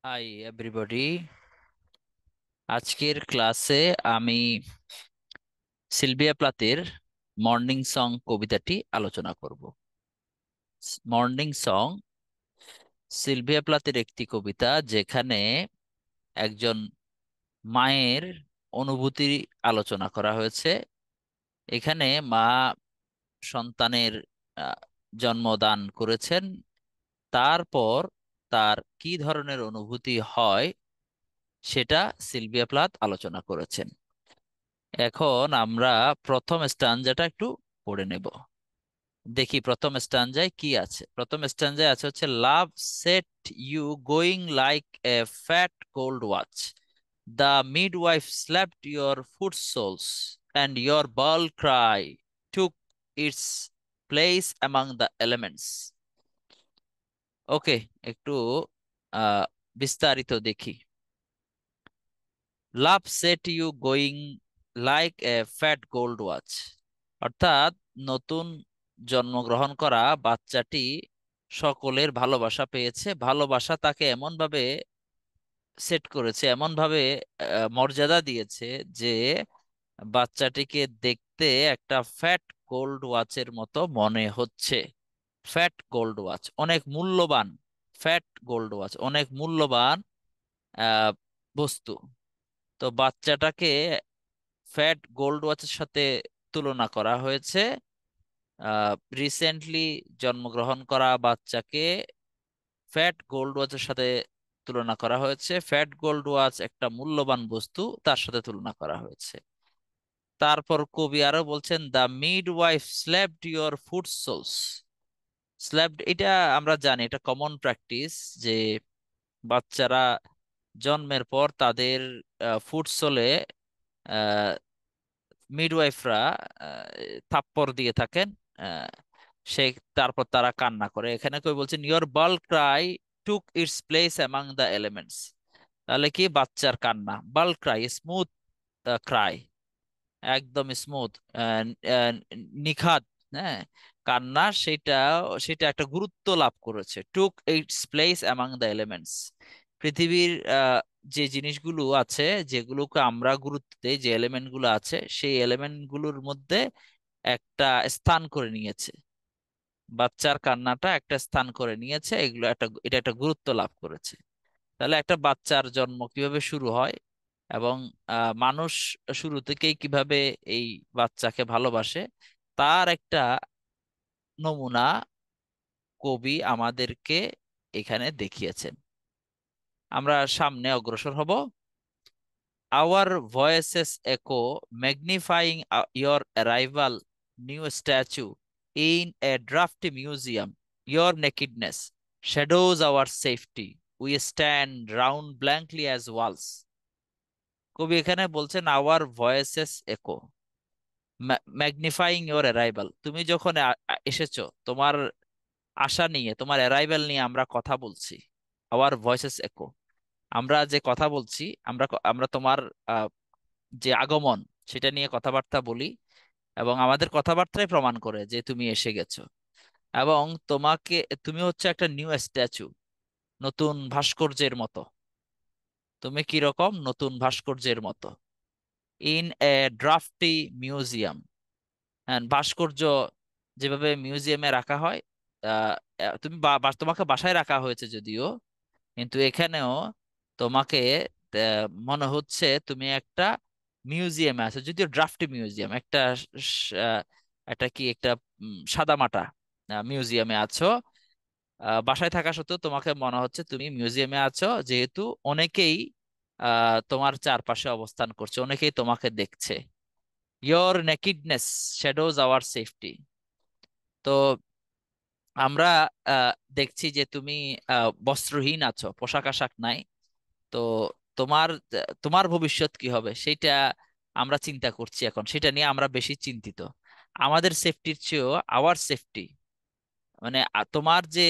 Hi everybody. আজকের ক্লাসে আমি সিলভিয়া প্লাথের মর্নিং সং কবিতাটি আলোচনা করব। মর্নিং সং সিলভিয়া প্লাথের একটি কবিতা, যেখানে একজন মায়ের অনুভূতি আলোচনা করা হয়েছে। এখানে মা সন্তানের আহ, জন্মদান করেছেন, তারপর তার কি ধরনের অনুভূতি হয় সেটা সিলভিয়া প্লাথ আলোচনা করেছেন। এখন আমরা প্রথম স্ট্যানজাটা একটু পড়ে নেব। দেখি প্রথম স্ট্যানজায় কি আছে। প্রথম স্ট্যানজায় আছে হচ্ছে, love set you going like a fat gold watch, the midwife slapped your foot soles and your bald cry took its place among the elements. Okay, একটু আহ বিস্তারিত দেখি। Love set you going like a fat gold watch, অর্থাৎ নতুন জন্মগ্রহণ করা বাচ্চাটি সকলের ভালোবাসা পেয়েছে। ভালোবাসা তাকে এমন ভাবে সেট করেছে, এমন ভাবে মর্যাদা দিয়েছে যে বাচ্চাটিকে দেখতে একটা ফ্যাট গোল্ড ওয়াচের মতো মনে হচ্ছে। ফ্যাট গোল্ড ওয়াচ অনেক মূল্যবান। ফ্যাট গোল্ড ওয়াচ অনেক মূল্যবান আহ বস্তু। তো বাচ্চাটাকে ফ্যাট গোল্ড ওয়াচের সাথে তুলনা করা হয়েছে। রিসেন্টলি জন্মগ্রহণ করা বাচ্চাকে ফ্যাট গোল্ড ওয়াচের সাথে তুলনা করা হয়েছে। ফ্যাট গোল্ড ওয়াচ একটা মূল্যবান বস্তু, তার সাথে তুলনা করা হয়েছে। তারপর কবি আরো বলছেন, the midwife slapped your foot soles. Slapped, এটা আমরা জানি, এটা কমন প্র্যাকটিস যে বাচ্চারা জন্মের পর তাদের ফুট সোলে মিডওয়াইফরা থাপ্পড় দিয়ে থাকেন। আহ, সে তারপর তারা কান্না করে। এখানে কই বলছেন, your bald cry took its place among the elements. তাহলে কি, বাচ্চার কান্না, বাল ক্রাই, স্মুথ ক্রাই, একদম স্মুথ, নিখাত, হ্যাঁ, কান্না, সেটা সেটা একটা গুরুত্ব লাভ করেছে। Took its place among the elements, পৃথিবীর যে জিনিসগুলো আছে, যেগুলোকে আমরা গুরুত্ব দেই, যে এলিমেন্ট গুলো আছে, সেই এলিমেন্ট গুলোর মধ্যে একটা স্থান করে নিয়েছে। বাচ্চার কান্নাটা একটা স্থান করে নিয়েছে, এগুলো একটা, এটা একটা গুরুত্ব লাভ করেছে। তাহলে একটা বাচ্চার জন্ম কিভাবে শুরু হয় এবং মানুষ শুরু থেকেই কিভাবে এই বাচ্চাকে ভালোবাসে, তার একটা নমুনা কবি আমাদেরকে এখানে দেখিয়েছেন। আমরা সামনে অগ্রসর হব। Our voices echo, magnifying your arrival, new statue in a drafty museum. Your nakedness shadows our safety. We stand round blankly as walls. কবি এখানে বলছেন, আওয়ার ভয়েসেস একো, ম্যাগনিফাইং ইওর অ্যারাইভাল। তুমি যখন এসেছো, তোমার আশা নিয়ে, তোমার অ্যারাইভাল নিয়ে আমরা কথা বলছি। আওয়ার ভয়েসেস একো, আমরা যে কথা বলছি, আমরা তোমার যে আগমন, সেটা নিয়ে কথাবার্তা বলি, এবং আমাদের কথাবার্তাই প্রমাণ করে যে তুমি এসে গেছো। এবং তোমাকে, তুমি হচ্ছে একটা নিউ স্ট্যাচু, নতুন ভাস্কর্যের মতো। তুমি কি রকম? নতুন ভাস্কর্যের মতো। ইন এ ড্রাফটি মিউজিয়াম, হ্যাঁ, ভাস্কর্য যেভাবে মিউজিয়ামে রাখা হয়, আহ, তুমি তোমাকে বাসায় রাখা হয়েছে যদিও, কিন্তু এখানেও তোমাকে মনে হচ্ছে তুমি একটা মিউজিয়ামে আছো, যদিও ড্রাফটি মিউজিয়াম, একটা একটা কি একটা সাদামাটা মিউজিয়ামে আছো। বাসায় থাকা সত্ত্বেও তোমাকে মনে হচ্ছে তুমি মিউজিয়ামে আছো, যেহেতু অনেকেই তোমার চারপাশে অবস্থান করছে, অনেকেই তোমাকে দেখছে। Your nakedness shadows our safety. তো আমরা দেখছি যে তুমি বস্ত্রহীন আছো, পোশাক আশাক নাই। তো তোমার তোমার ভবিষ্যৎ কি হবে সেটা আমরা চিন্তা করছি এখন, সেটা নিয়ে আমরা বেশি চিন্তিত। আমাদের সেফটির চেয়েও আওয়ার সেফটি, মানে তোমার যে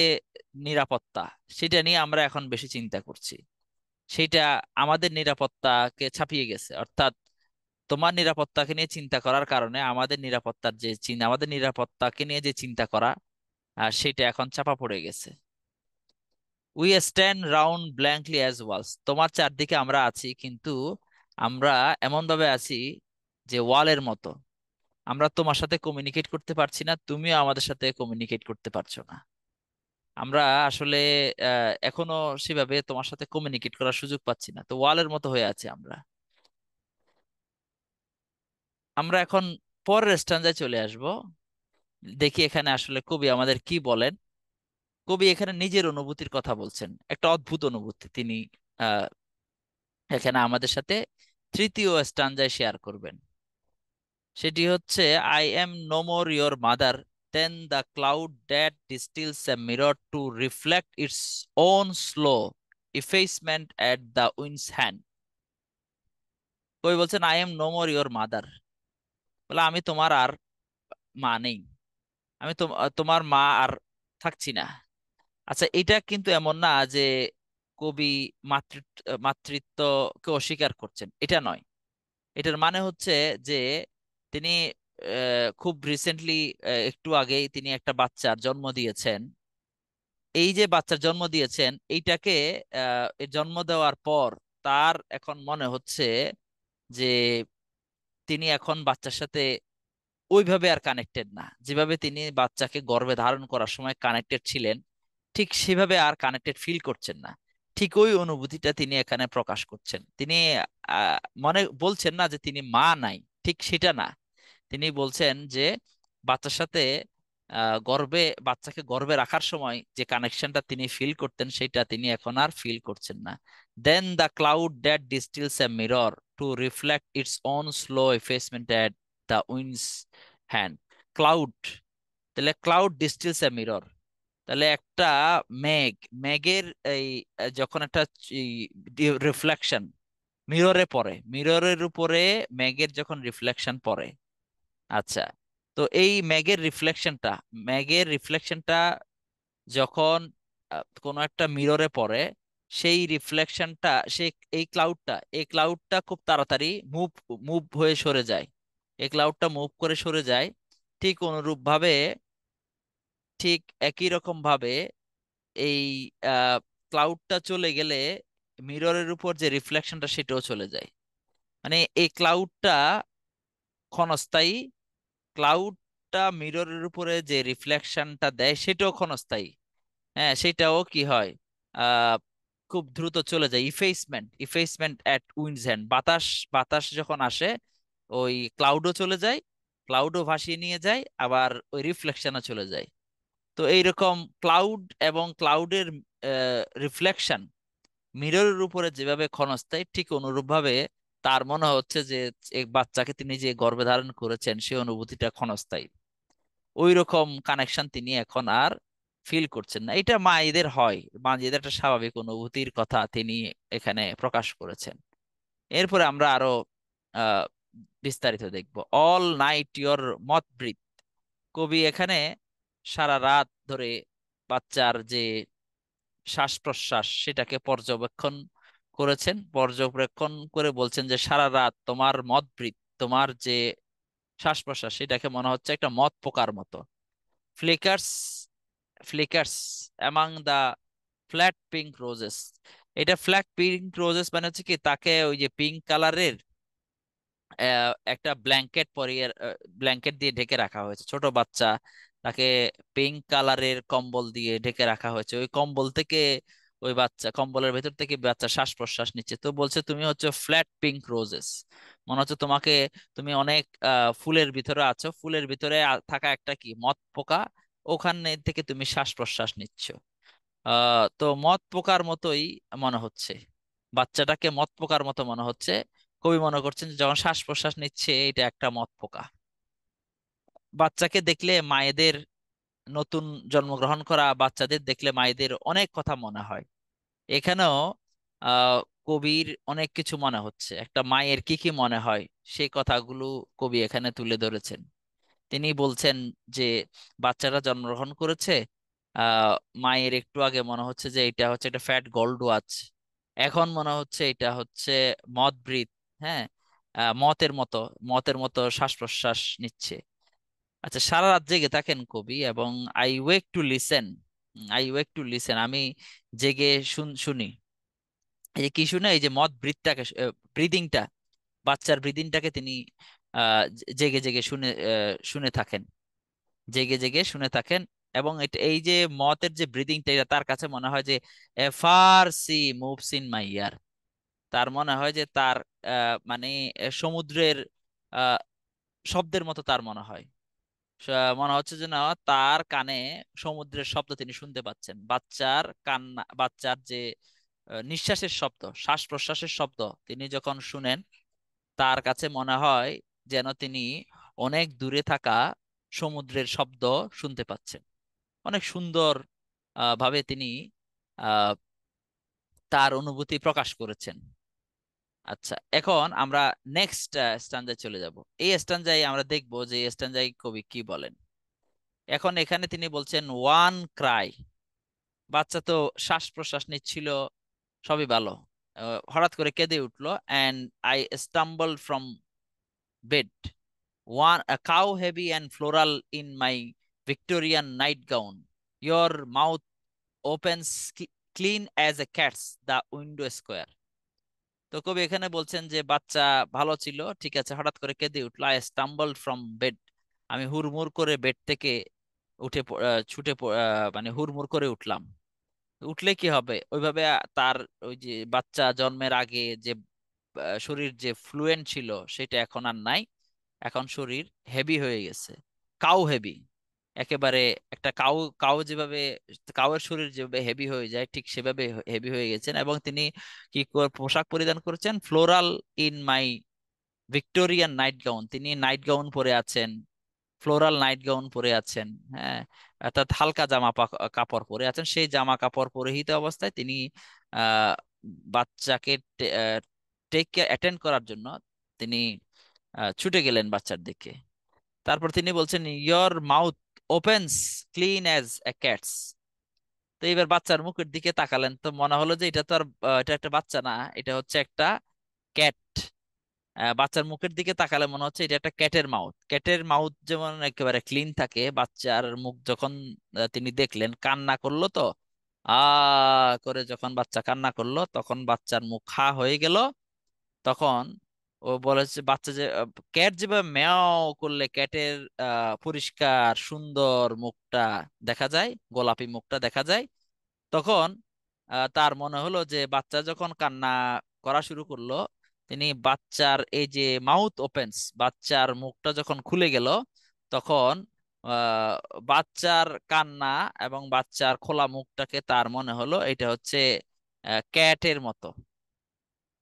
নিরাপত্তা, সেটা নিয়ে আমরা এখন বেশি চিন্তা করছি। সেটা আমাদের নিরাপত্তাকে ছাপিয়ে গেছে। অর্থাৎ তোমার নিরাপত্তাকে নিয়ে চিন্তা করার কারণে আমাদের নিরাপত্তার যে চিন্তা, আমাদের নিরাপত্তাকে নিয়ে যে চিন্তা করা, সেটা এখন চাপা পড়ে গেছে। We stand round blankly as walls, তোমার চারদিকে আমরা আছি, কিন্তু আমরা এমন ভাবে আছি যে ওয়ালের মতো। আমরা তোমার সাথে কমিউনিকেট করতে পারছি না, তুমিও আমাদের সাথে কমিউনিকেট করতে পারছো না। আমরা আসলে এখনো সেভাবে তোমার সাথে কমিউনিকেট করার সুযোগ পাচ্ছি না, তো ওয়ালের মতো হয়ে আছি আমরা। আমরা এখন পরের স্ট্যান্জায় চলে আসব, দেখি এখানে আসলে কবি আমাদের কি বলেন। কবি এখানে নিজের অনুভূতির কথা বলছেন, একটা অদ্ভুত অনুভূতি তিনি আহ এখানে আমাদের সাথে তৃতীয় স্ট্যান্জায় শেয়ার করবেন। সেটি হচ্ছে, I am no more your mother than the cloud that distils a mirror to reflect its own slow effacement at the wind's hand. কবি বলছেন, I am no more your mother, বলে আমি তোমার আর মা নেই, আমি তোমার মা আর থাকছি না। আচ্ছা, এটা কিন্তু এমন না যে কবি মাতৃত্বকে অস্বীকার করছেন, এটা নয়। এটার মানে হচ্ছে যে তিনি খুব রিসেন্টলি, একটু আগেই তিনি একটা বাচ্চার জন্ম দিয়েছেন। এই যে বাচ্চার জন্ম দিয়েছেন, এইটাকে এর জন্ম দেওয়ার পর তার এখন মনে হচ্ছে যে তিনি এখন বাচ্চার সাথে ওইভাবে আর কানেক্টেড না, যেভাবে তিনি বাচ্চাকে গর্ভে ধারণ করার সময় কানেক্টেড ছিলেন, ঠিক সেভাবে আর কানেক্টেড ফিল করছেন না। ঠিক ওই অনুভূতিটা তিনি এখানে প্রকাশ করছেন। তিনি মনে বলছেন না যে তিনি মা নাই, ঠিক সেটা না। তিনি বলছেন যে বাচ্চার সাথে বাচ্চাকে গর্ভে রাখার সময় যে কানেকশনটা তিনি ফিল করতেন, সেটা তিনি এখন আর ফিল করছেন না। Than the cloud that distils a mirror to reflect its own slow effacement at the wind's hand. Cloud, তাহলে ক্লাউড ডিস্টিলস এ মিরর, তাহলে একটা মেঘ, মেঘের এই যখন একটা রিফ্লেকশন মিররে পড়ে, মিররের উপরে মেঘের যখন রিফ্লেকশন পড়ে, আচ্ছা, তো এই ম্যাগের রিফ্লেকশনটা যখন কোনো একটা মিররে পড়ে, সেই রিফ্লেকশনটা, এই ক্লাউডটা খুব তাড়াতাড়ি মুভ মুভ হয়ে সরে যায়। এই ক্লাউডটা মুভ করে সরে যায়। ঠিক অনুরূপ ভাবে, ঠিক একই রকম ভাবে এই ক্লাউডটা চলে গেলে মিররের উপর যে রিফ্লেকশনটা সেটাও চলে যায়। মানে এই ক্লাউডটা ক্ষণস্থায়ী, ক্লাউডটা মিররের উপরে যে রিফ্লেকশনটা দেয় সেটাও ক্ষণস্থায়ী। হ্যাঁ, সেটাও কি হয়, আহ খুব দ্রুত চলে যায়। ইফেসমেন্ট এট উইন্ডস হ্যান্ড, বাতাস বাতাস যখন আসে, ওই ক্লাউডও চলে যায়, ক্লাউডও ভাসিয়ে নিয়ে যায়, আবার ওই রিফ্লেকশনও চলে যায়। তো এইরকম ক্লাউড এবং ক্লাউডের রিফ্লেকশন মিররের উপরে যেভাবে ক্ষণস্থায়ী, ঠিক অনুরূপ ভাবে তার মনে হচ্ছে যে এক বাচ্চাকে তিনি যে গর্ভে ধারণ করেছেন সেই অনুভূতিটা ক্ষণস্থায়ী। ওই রকম কানেকশন তিনি এখন আর ফিল করছেন না। এটা মায়েদের হয়, মায়েদের একটা স্বাভাবিক অনুভূতির কথা তিনি এখানে প্রকাশ করেছেন। এরপরে আমরা আরো আহ বিস্তারিত দেখব। All night your moth breath, কবি এখানে সারা রাত ধরে বাচ্চার যে শ্বাস প্রশ্বাস সেটাকে পর্যবেক্ষণ করেছেন, পর্যবেক্ষণ করে বলছেন যে সারা রাত তোমার মথ ব্রিথ, তোমার যে শ্বাস প্রশ্বাস সেটাকে মনে হচ্ছে একটা মথ পোকার মতো। ফ্লিকার্স ফ্লিকার্স অ্যামাং দা ফ্ল্যাট পিঙ্ক রোজেস, এটা ফ্ল্যাট পিঙ্ক রোজেস মানে হচ্ছে কি, তাকে ওই যে পিঙ্ক কালারের একটা ব্ল্যাঙ্কেট পরিয়ে, ব্ল্যাঙ্কেট দিয়ে ঢেকে রাখা হয়েছে, ছোট বাচ্চা, তাকে পিঙ্ক কালারের কম্বল দিয়ে ঢেকে রাখা হয়েছে। ওই কম্বল থেকে, ওই বাচ্চা কম্বলের ভেতর থেকে বাচ্চা শ্বাস প্রশ্বাস নিচ্ছে। তো বলছে তুমি হচ্ছে ফ্ল্যাট পিঙ্ক রোজেস, মনে হচ্ছে তোমাকে, তুমি অনেক ফুলের ভিতরে আছো, ফুলের ভিতরে থাকা একটা কি মথ পোকা, ওখানে থেকে তুমি শ্বাস প্রশ্বাস নিচ্ছ। তো মথ পোকার মতোই মনে হচ্ছে, বাচ্চাটাকে মথ পোকার মতো মনে হচ্ছে। কবি মনে করছেন যে যখন শ্বাস প্রশ্বাস নিচ্ছে এটা একটা মথ পোকা। বাচ্চাকে দেখলে মায়েদের, নতুন জন্মগ্রহণ করা বাচ্চাদের দেখলে মায়েদের অনেক কথা মনে হয়। এখানেও আহ কবির অনেক কিছু মনে হচ্ছে, একটা মায়ের কি কি মনে হয় সেই কথাগুলো কবি এখানে তুলে ধরেছেন। তিনি বলছেন যে বাচ্চারা জন্মগ্রহণ করেছে, আহ মায়ের একটু আগে মনে হচ্ছে যে এটা হচ্ছে একটা ফ্যাট গোল্ড ওয়াচ, এখন মনে হচ্ছে এটা হচ্ছে মদ ব্রিথ। হ্যাঁ, মতের মতো শ্বাস প্রশ্বাস নিচ্ছে। আচ্ছা, সারা রাত জেগে থাকেন কবি, এবং আই ওয়েক টু লিসেন, আমি জেগে শুনি। এই যে কি শুনে, এই যে মদ ব্রিথটাকে, ব্রিদিংটা, বাচ্চার ব্রিদিংটাকে তিনি জেগে জেগে শুনে থাকেন, জেগে জেগে শুনে থাকেন। এবং এই যে মতের যে ব্রিদিংটা, এটা তার কাছে মনে হয় যে a far sea moves in my ear. তার মনে হয় যে তার মানে সমুদ্রের আহ, শব্দের মতো তার মনে হয়। মনে হচ্ছে যে না, তার কানে সমুদ্রের শব্দ তিনি শুনতে পাচ্ছেন। বাচ্চার কান্না, বাচ্চার যে নিঃশ্বাসের শব্দ, শ্বাস প্রশ্বাসের শব্দ তিনি যখন শুনেন, তার কাছে মনে হয় যেন তিনি অনেক দূরে থাকা সমুদ্রের শব্দ শুনতে পাচ্ছেন। অনেক সুন্দর ভাবে তিনি আহ, তার অনুভূতি প্রকাশ করেছেন। আচ্ছা, এখন আমরা নেক্সট স্ট্যান্জায় চলে যাব। এই স্ট্যান্জায় আমরা দেখব যে এই স্ট্যান্জায় কবি কি বলেন। এখন এখানে তিনি বলছেন ওয়ান ক্রাই। বাচ্চা তো শ্বাস প্রশ্বাস নিচ্ছিল, সবই ভালো। হঠাৎ করে কেঁদে উঠলো, and I stumble from bed, one a cow heavy and floral in my Victorian nightgown, your mouth opens clean as a cat's, the window square। তো কবি এখানে বলছেন যে বাচ্চা ভালো ছিল, ঠিক আছে, হঠাৎ করে কেঁদে উঠলো। আই স্টাম্বল ফ্রম বেড, আমি হুড়মুড় করে বেড থেকে মানে হুড়মুড় করে উঠলাম। উঠলে কি হবে, ওইভাবে তার ওই যে বাচ্চা জন্মের আগে যে শরীর যে ফ্লুয়েন্ট ছিল সেটা এখন আর নাই। এখন শরীর হেভি হয়ে গেছে, কাউ হেভি একেবারে। একটা কাউ, কাউ যেভাবে, কাউয়ের শরীর যেভাবে হেভি হয়ে যায়, ঠিক সেভাবে হেভি হয়ে গেছেন। এবং তিনি পোশাক পরিধান করেছেন floral in my Victorian nightgown, তিনি নাইট গাউন পরে আছেন, ফ্লোরাল নাইট গাউন পরে আছেন। হ্যাঁ, অর্থাৎ হালকা কাপড় পরে আছেন। সেই জামা কাপড় পরিহিত অবস্থায় তিনি আহ বাচ্চাকে টেক কেয়ার অ্যাটেন্ড করার জন্য তিনি ছুটে গেলেন বাচ্চার দিকে। তারপর তিনি বলছেন your mouth opens clean as a cat's. তো এবার বাচ্চার মুখের দিকে তাকালেন, তো মনে হলো যে এটা তো আর এটা একটা বাচ্চা না, এটা হচ্ছে একটা ক্যাট। বাচ্চার মুখের দিকে তাকালে মনে হচ্ছে এটা একটা ক্যাটের মাউথ। ক্যাটের মাউথ যেমন একেবারে ক্লিন থাকে, বাচ্চার মুখ যখন তিনি দেখলেন, কান্না করলো তো, আ করে যখন বাচ্চা কান্না করলো, তখন বাচ্চার মুখ হা হয়ে গেল। তখন ও বলেছে, বাচ্চা যে ক্যাট যেভাবে ম্যাও করলে ক্যাটের পরিষ্কার সুন্দর মুখটা দেখা যায়, গোলাপি মুখটা দেখা যায়, তখন তার মনে হলো যে বাচ্চা যখন কান্না করা শুরু করলো, তিনি বাচ্চার এই যে মাউথ ওপেন্স, বাচ্চার মুখটা যখন খুলে গেল, তখন আহ, বাচ্চার কান্না এবং বাচ্চার খোলা মুখটাকে তার মনে হলো এটা হচ্ছে ক্যাটের মতো,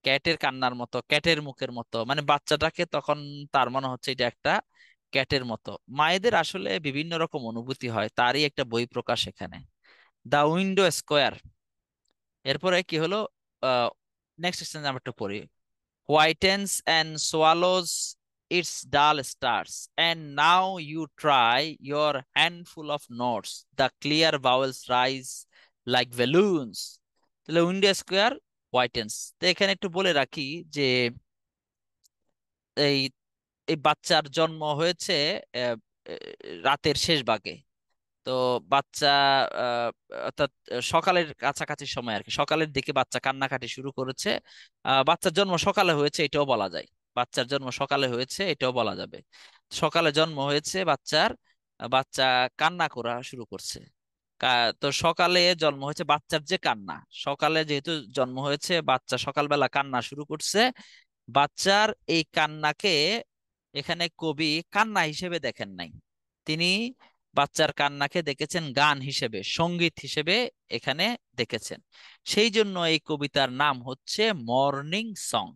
ক্যাটের কান্নার মতো, ক্যাটের মুখের মতো। মানে বাচ্চাটাকে তখন তার মনে হচ্ছে এটা একটা ক্যাটের মতো। মায়েদের আসলে বিভিন্ন রকম অনুভূতি হয়, তারই একটা বই প্রকাশ এখানে, দ্য উইন্ডো স্কোয়ার। এরপরে কি হলো, নেক্সট সেন্টেন্স আমরা একটু পড়ি। Whitens and swallows its dull stars, and now you try your handful of notes, the clear vowels rise like balloons. তাহলে উইন্ডো স্কোয়ার, হোয়াইটেন্স। তো এখানে একটু বলে রাখি যে এই এই বাচ্চার জন্ম হয়েছে আহ, আহ, রাতের শেষ ভাগে। তো বাচ্চা আহ, অর্থাৎ সকালের কাছাকাছি সময় আর কি, সকালের দিকে বাচ্চা কান্নাকাটি শুরু করেছে। বাচ্চার জন্ম সকালে হয়েছে এটাও বলা যায়, বাচ্চার জন্ম সকালে হয়েছে এটাও বলা যাবে। সকালে জন্ম হয়েছে বাচ্চার, বাচ্চা কান্না করা শুরু করছে। তো সকালে জন্ম হয়েছে বাচ্চার যে কান্না, সকালে যেহেতু জন্ম হয়েছে, বাচ্চা সকালবেলা কান্না শুরু করছে। বাচ্চার এই কান্নাকে এখানে কবি কান্না হিসেবে দেখেন নাই, তিনি বাচ্চার কান্নাকে দেখেছেন গান হিসেবে, সঙ্গীত হিসেবে এখানে দেখেছেন। সেই জন্য এই কবিতার নাম হচ্ছে মর্নিং সং।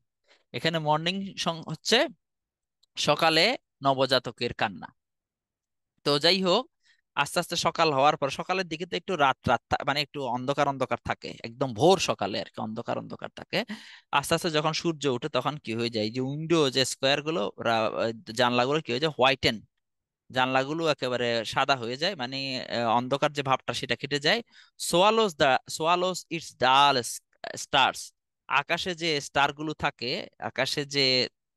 এখানে মর্নিং সং হচ্ছে সকালে নবজাতকের কান্না। তো যাই হোক, আস্তে আস্তে সকাল হওয়ার পর, সকালের দিকে তো একটু রাত রাত মানে একটু অন্ধকার অন্ধকার থাকে, একদম ভোর সকালে আর কি অন্ধকার অন্ধকার থাকে। আস্তে আস্তে যখন সূর্য ওঠে, তখন কি হয়ে যায়, যে উইন্ডো যে স্কোয়ার গুলো, জানলাগুলো কি হয়ে যায়, হোয়াইটেন, জানলাগুলো একেবারে সাদা হয়ে যায়, মানে অন্ধকার যে ভাবটা সেটা কেটে যায়। সোয়ালোস ইটস ডাল স্টার্স, আকাশে যে স্টার গুলো থাকে, আকাশে যে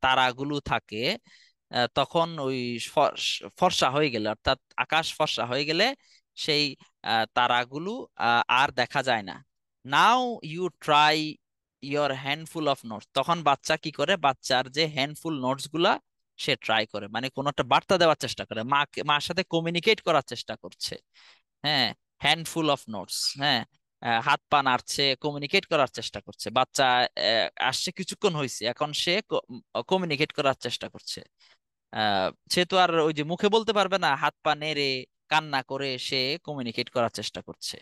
তারাগুলো থাকে, তখন ওই ফর্সা হয়ে গেলে, অর্থাৎ আকাশ ফর্সা হয়ে গেলে সেই তারাগুলো আর দেখা যায় না। Now you try your handful of notes. তখন বাচ্চা কি করে, বাচ্চার যে হ্যান্ডফুল নোটস গুলা সে ট্রাই করে, মানে কোনো একটা বার্তা দেওয়ার চেষ্টা করে, মার সাথে কমিউনিকেট করার চেষ্টা করছে। হ্যাঁ, হ্যান্ডফুল অফ নোটস। হ্যাঁ, হাত পা নাড়ছে, কমিউনিকেট করার চেষ্টা করছে বাচ্চা। আসছে কিছুক্ষণ হয়েছে, এখন সে কমিউনিকেট করার চেষ্টা করছে। সে তো আর ওই যে মুখে বলতে পারবে না, হাত পা নেড়ে কান্না করে সে কমিউনিকেট করার চেষ্টা করছে।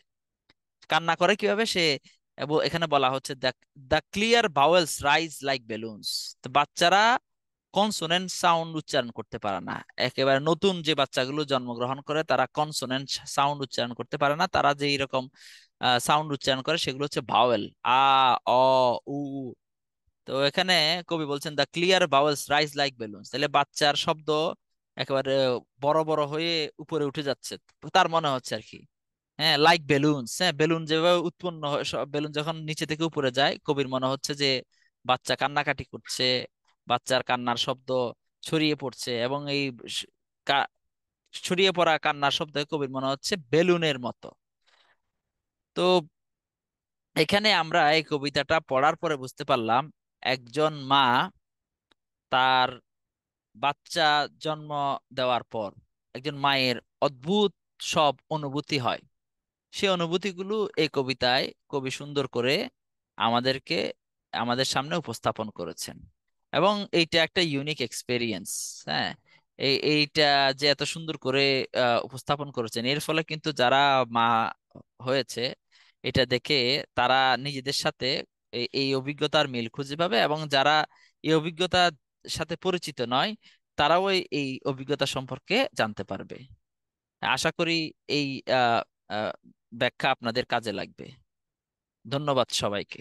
কান্না করে কিভাবে সে, এখানে বলা হচ্ছে the clear vowels rise like balloons. তো বাচ্চারা কনসোনেন্ট সাউন্ড উচ্চারণ করতে পারে না। একেবারে নতুন যে বাচ্চাগুলো জন্মগ্রহণ করে তারা কনসোনেন্ট সাউন্ড উচ্চারণ করতে পারে না। তারা যে এরকম সাউন্ড উচ্চারণ করে সেগুলো হচ্ছে ভাওয়েল, আ, অ, উ, উ। তো এখানে কবি বলছেন the clear bowels rise like balloons, তাহলে বাচ্চার শব্দ একেবারে বড় বড় হয়ে উপরে উঠে যাচ্ছে, তার মনে হচ্ছে আর কি। হ্যাঁ, লাইক বেলুনস। হ্যাঁ, বেলুন যেভাবে উৎপন্ন হয়, বেলুন যখন নিচে থেকে উপরে যায়, কবির মনে হচ্ছে যে বাচ্চা কান্নাকাটি করছে, বাচ্চার কান্নার শব্দ ছড়িয়ে পড়ছে, এবং এই স- কা- ছড়িয়ে পড়া কান্নার শব্দ কবির মনে হচ্ছে বেলুনের মতো। তো এখানে আমরা এই কবিতাটা পড়ার পরে বুঝতে পারলাম একজন মা তার বাচ্চা জন্ম দেওয়ার পর একজন মায়ের অদ্ভুত সব অনুভূতি হয়। সেই অনুভূতিগুলো এই কবিতায় কবি সুন্দর করে আমাদেরকে আমাদের সামনে উপস্থাপন করেছেন। এবং এইটা একটা ইউনিক এক্সপেরিয়েন্স। হ্যাঁ, এইটা যে এত সুন্দর করে উপস্থাপন করেছেন, এর ফলে কিন্তু যারা মা হয়েছে এটা দেখে তারা নিজেদের সাথে এই অভিজ্ঞতার মিল খুঁজে পাবে, এবং যারা এই অভিজ্ঞতার সাথে পরিচিত নয় তারাও এই অভিজ্ঞতা সম্পর্কে জানতে পারবে। আশা করি এই আহ, আহ, ব্যাখ্যা আপনাদের কাজে লাগবে। ধন্যবাদ সবাইকে।